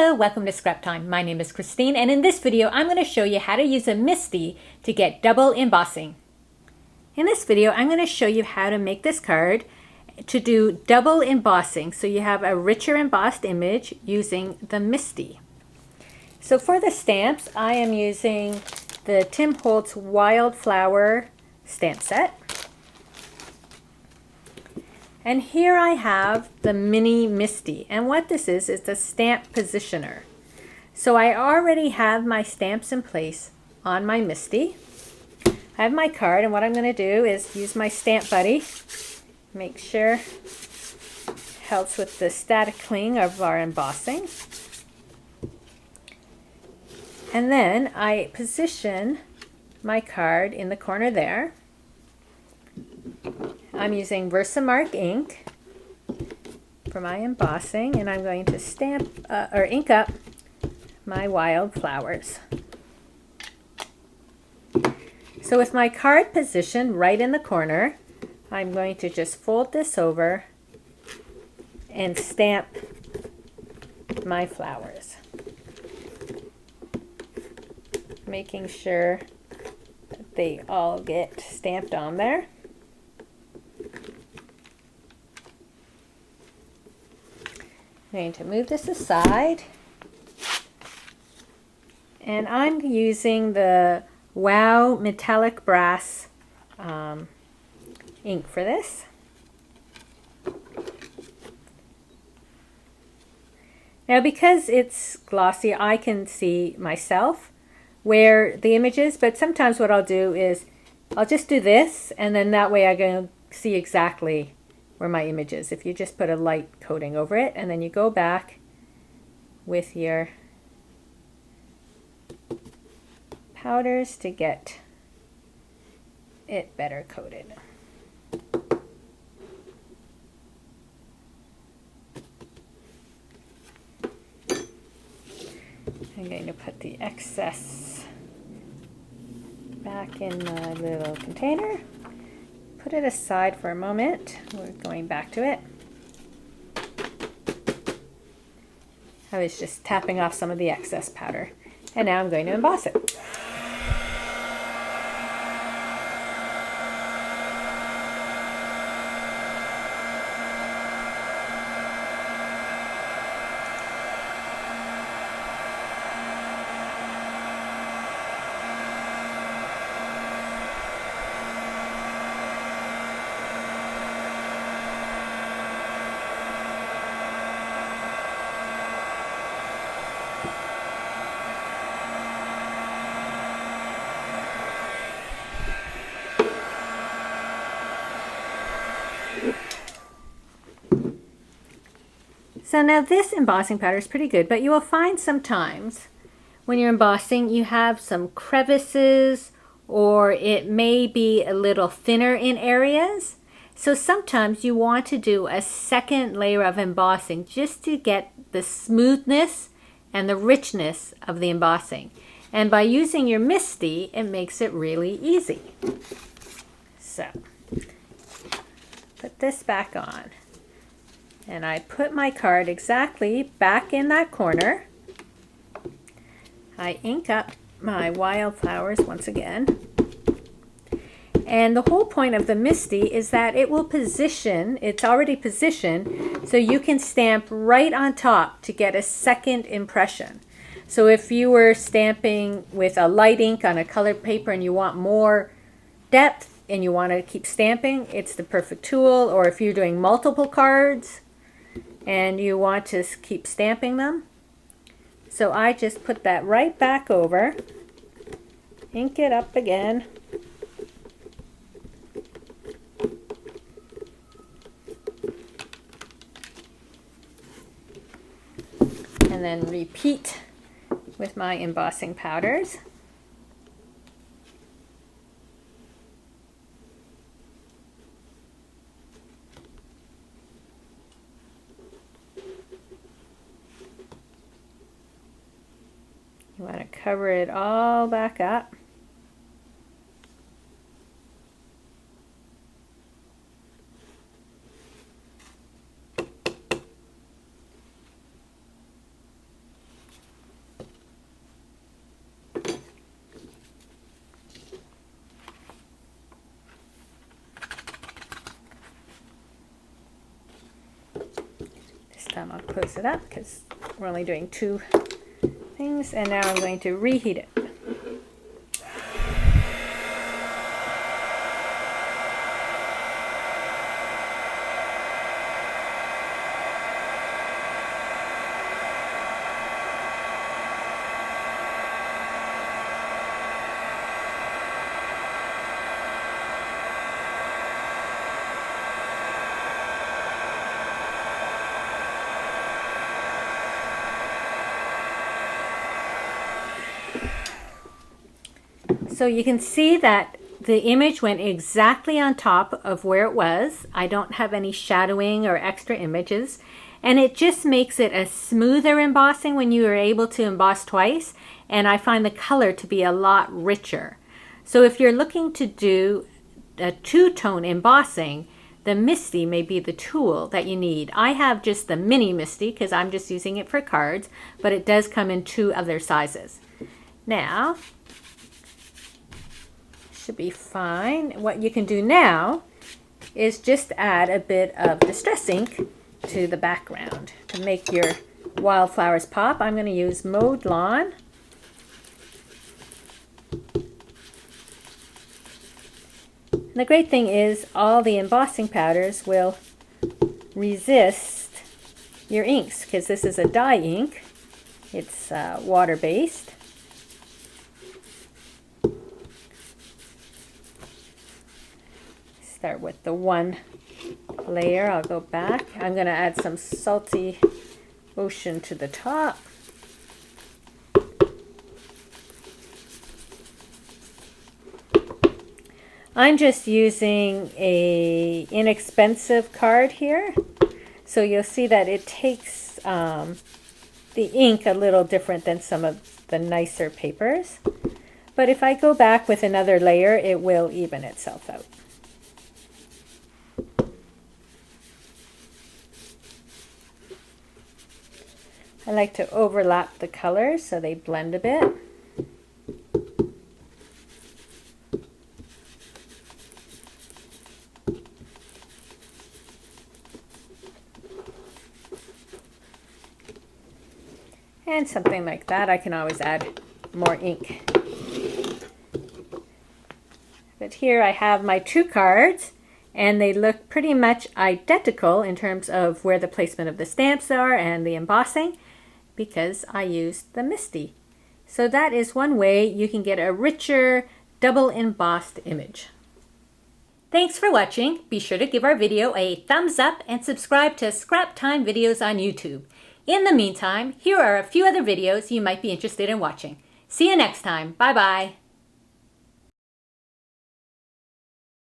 Hello, welcome to Scrap Time. My name is Christine, and in this video I'm going to show you how to use a MISTI to get double embossing. In this video I'm going to show you how to make this card to do double embossing, so you have a richer embossed image using the MISTI. So for the stamps, I am using the Tim Holtz Wildflower stamp set. And here I have the mini MISTI, and what this is the stamp positioner. So I already have my stamps in place on my MISTI. I have my card, and what I'm going to do is use my Stamp Buddy. Make sure it helps with the static cling of our embossing. And then I position my card in the corner there. I'm using Versamark ink for my embossing, and I'm going to stamp or ink up my wildflowers. So with my card positioned right in the corner, I'm going to just fold this over and stamp my flowers, making sure that they all get stamped on there. I'm going to move this aside, and I'm using the Wow Metallic Brass ink for this. Now because it's glossy, I can see myself where the image is, but sometimes what I'll do is I'll just do this, and then that way I can see exactly where my image is. If you just put a light coating over it, and then you go back with your powders to get it better coated. I'm going to put the excess back in my little container. Put it aside for a moment. We're going back to it. I was just tapping off some of the excess powder, and now I'm going to emboss it. So now this embossing powder is pretty good, but you will find sometimes when you're embossing you have some crevices, or it may be a little thinner in areas. So sometimes you want to do a second layer of embossing just to get the smoothness and the richness of the embossing. And by using your MISTI, it makes it really easy. So put this back on. And I put my card exactly back in that corner. I ink up my wildflowers once again. And the whole point of the MISTI is that it will position, it's already positioned, so you can stamp right on top to get a second impression. So if you were stamping with a light ink on a colored paper and you want more depth and you want to keep stamping, it's the perfect tool. Or if you're doing multiple cards and you want to keep stamping them. So I just put that right back over, ink it up again, and then repeat with my embossing powders. You want to cover it all back up. I'll close it up because we're only doing 2 things. And now I'm going to reheat it. So you can see that the image went exactly on top of where it was. I don't have any shadowing or extra images. And it just makes it a smoother embossing when you are able to emboss twice. And I find the color to be a lot richer. So if you're looking to do a 2-tone embossing, the MISTI may be the tool that you need. I have just the mini MISTI because I'm just using it for cards, but it does come in 2 other sizes. Now, should be fine. What you can do now is just add a bit of distress ink to the background to make your wildflowers pop. I'm going to use Mowed Lawn. And the great thing is all the embossing powders will resist your inks because this is a dye ink. It's water-based. Start with the 1 layer. I'll go back. I'm going to add some Salty Ocean to the top. I'm just using a inexpensive card here. So you'll see that it takes the ink a little different than some of the nicer papers. But if I go back with another layer, it will even itself out. I like to overlap the colors so they blend a bit. And something like that, I can always add more ink. But here I have my 2 cards, and they look pretty much identical in terms of where the placement of the stamps are and the embossing, because I used the MISTI. So that is one way you can get a richer double embossed image. Thanks for watching. Be sure to give our video a thumbs up and subscribe to Scrap Time videos on YouTube. In the meantime, here are a few other videos you might be interested in watching. See you next time. Bye bye.